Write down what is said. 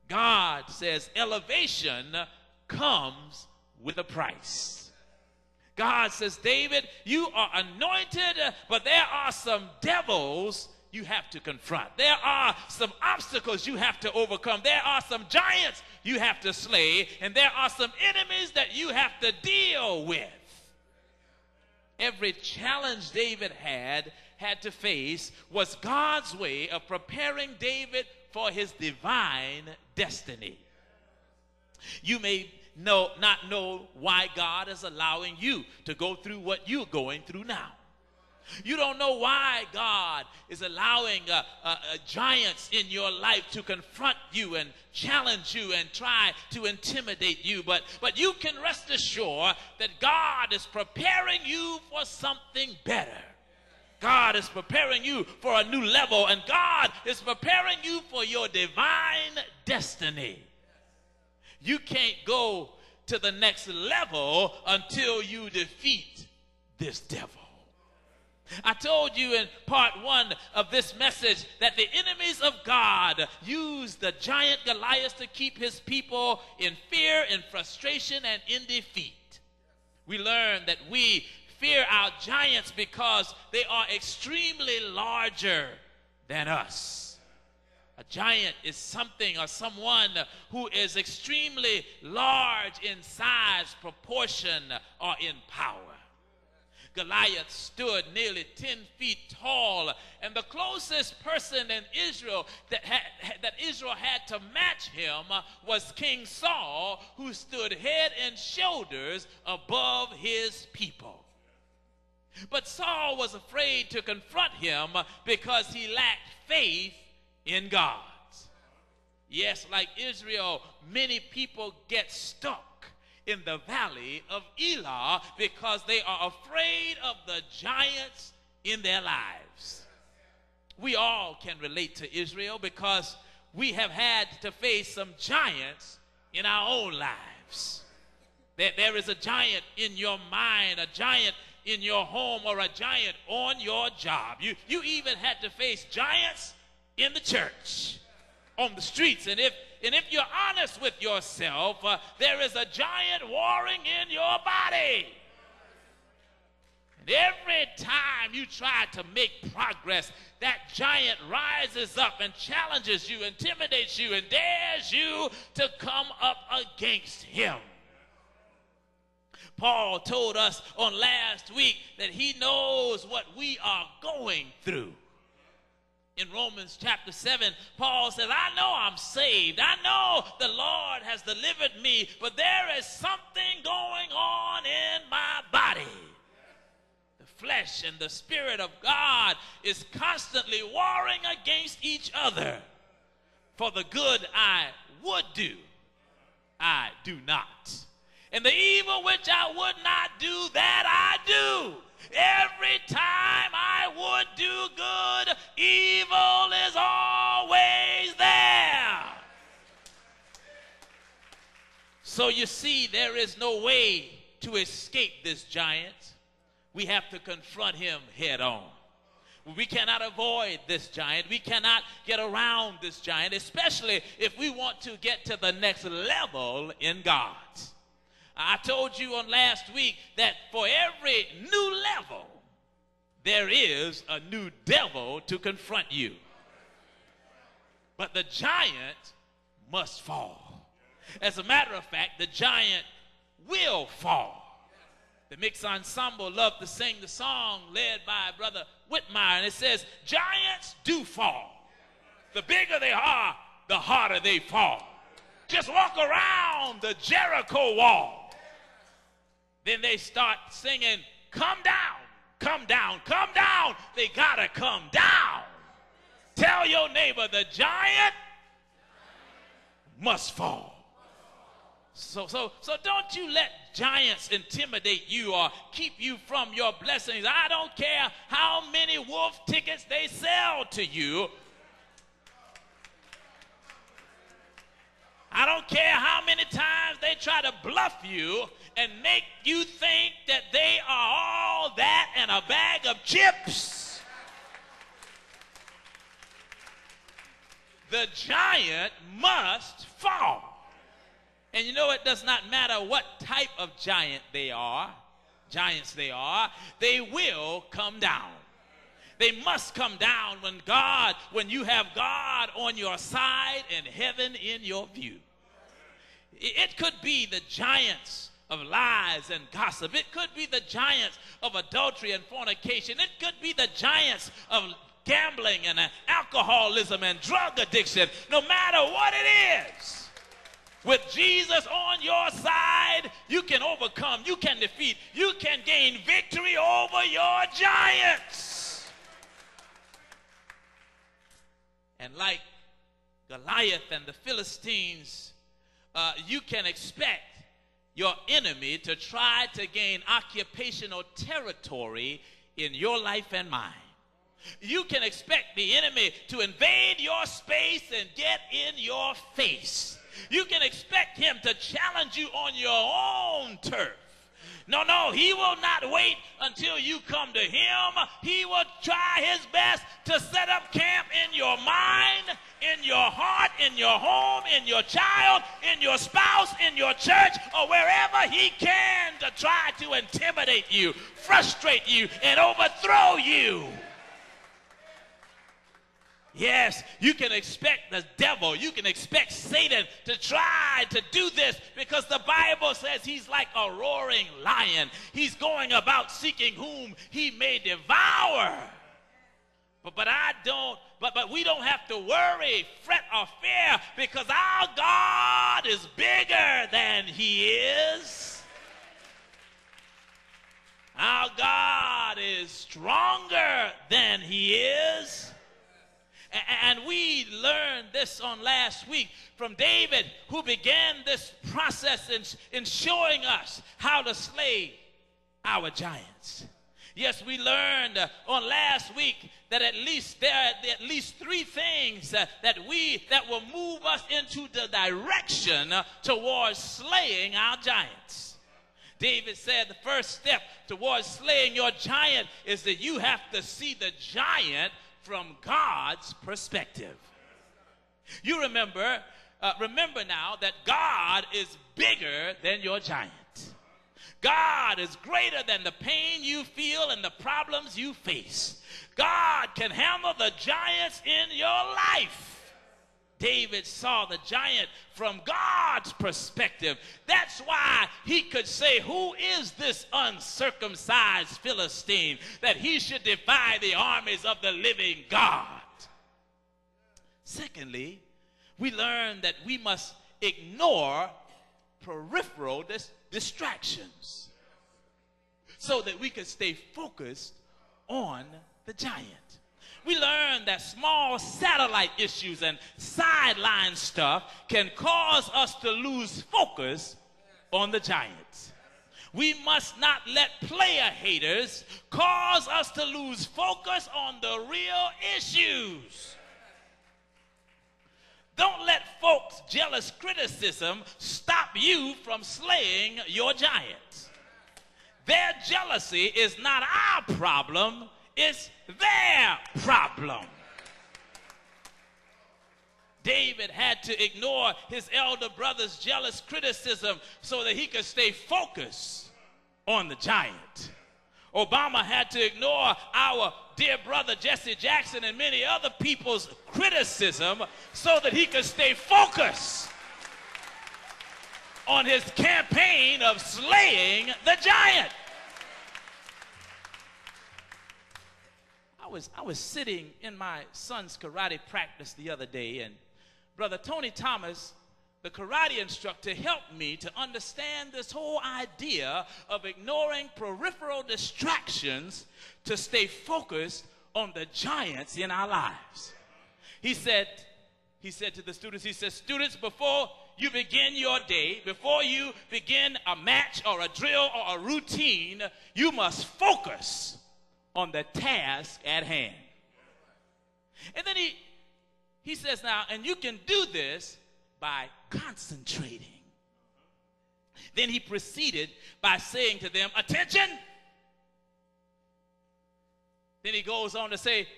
God says elevation comes with a price. God says, David, you are anointed, but there are some devils you have to confront. There are some obstacles you have to overcome. There are some giants you have to slay, and there are some enemies that you have to deal with. Every challenge David had to face was God's way of preparing David for his divine destiny. You may not know why God is allowing you to go through what you're going through now. You don't know why God is allowing giants in your life to confront you and challenge you and try to intimidate you. But you can rest assured that God is preparing you for something better. God is preparing you for a new level, and God is preparing you for your divine destiny. You can't go to the next level until you defeat this devil. I told you in part 1 of this message that the enemies of God use the giant Goliath to keep his people in fear, in frustration, and in defeat. We learned that we fear our giants because they are extremely larger than us. A giant is something or someone who is extremely large in size, proportion, or in power. Goliath stood nearly 10 feet tall, and the closest person in Israel that Israel had to match him was King Saul, who stood head and shoulders above his people. But Saul was afraid to confront him because he lacked faith in God. Yes, like Israel, many people get stuck in the valley of Elah because they are afraid of the giants in their lives. We all can relate to Israel because we have had to face some giants in our own lives. There is a giant in your mind, a giant in your home, or a giant on your job. You even had to face giants in the church, on the streets. And if you're honest with yourself, there is a giant warring in your body. And every time you try to make progress, that giant rises up and challenges you, intimidates you, and dares you to come up against him. Paul told us on last week that he knows what we are going through. In Romans chapter 7, Paul says, I know I'm saved. I know the Lord has delivered me, but there is something going on in my body. The flesh and the Spirit of God is constantly warring against each other. For the good I would do, I do not. And the evil which I would not do, that I do. Every time I would do good, evil is always there. So you see, there is no way to escape this giant. We have to confront him head on. We cannot avoid this giant. We cannot get around this giant, especially if we want to get to the next level in God. I told you on last week that for every new level, there is a new devil to confront you. But the giant must fall. As a matter of fact, the giant will fall. The mixed ensemble loved to sing the song led by Brother Whitmire, and it says, giants do fall. The bigger they are, the harder they fall. Just walk around the Jericho wall. Then they start singing, come down, come down, come down. They gotta come down. Tell your neighbor, the giant must fall. So don't you let giants intimidate you or keep you from your blessings. I don't care how many wolf tickets they sell to you. I don't care how many times they try to bluff you and make you think that they are all that and a bag of chips. the giant must fall. And you know, it does not matter what type of giants they are, they will come down. They must come down when you have God on your side and heaven in your view. It could be the giants of lies and gossip. It could be the giants of adultery and fornication. It could be the giants of gambling and alcoholism and drug addiction. No matter what it is, with Jesus on your side, you can overcome, you can defeat, you can gain victory over your giants. And like Goliath and the Philistines, you can expect your enemy to try to gain occupational territory in your life and mine. You can expect the enemy to invade your space and get in your face. You can expect him to challenge you on your own turf. No, he will not wait until you come to him. He will try his best to set up camp in your mind, in your heart, in your home, in your child, in your spouse, in your church, or wherever he can to try to intimidate you, frustrate you, and overthrow you. Yes, you can expect the devil, you can expect Satan to try to do this, because the Bible says he's like a roaring lion. He's going about seeking whom he may devour. But we don't have to worry, fret, or fear, because our God is bigger than he is. Our God is stronger than he is. And we learned this on last week from David, who began this process in showing us how to slay our giants. Yes, we learned on last week that there are at least three things that will move us into the direction towards slaying our giants. David said the first step towards slaying your giant is that you have to see the giant from God's perspective. You remember now that God is bigger than your giant. God is greater than the pain you feel and the problems you face. God can handle the giants in your life. David saw the giant from God's perspective. That's why he could say, "Who is this uncircumcised Philistine that he should defy the armies of the living God?" Secondly, we learn that we must ignore peripheral distractions so that we can stay focused on the giant. We learned that small satellite issues and sideline stuff can cause us to lose focus on the giants. We must not let player haters cause us to lose focus on the real issues. Don't let folks' jealous criticism stop you from slaying your giants. Their jealousy is not our problem. It's their problem. David had to ignore his elder brother's jealous criticism so that he could stay focused on the giant. Obama had to ignore our dear brother Jesse Jackson and many other people's criticism so that he could stay focused on his campaign of slaying the giant. I was sitting in my son's karate practice the other day, and Brother Tony Thomas, the karate instructor, helped me to understand this whole idea of ignoring peripheral distractions to stay focused on the giants in our lives. He said to the students, he said, "Students, before you begin your day, before you begin a match or a drill or a routine, you must focus on the task at hand." And then he says, now, and you can do this by concentrating. Then he proceeded by saying to them, "Attention." Then he goes on to say,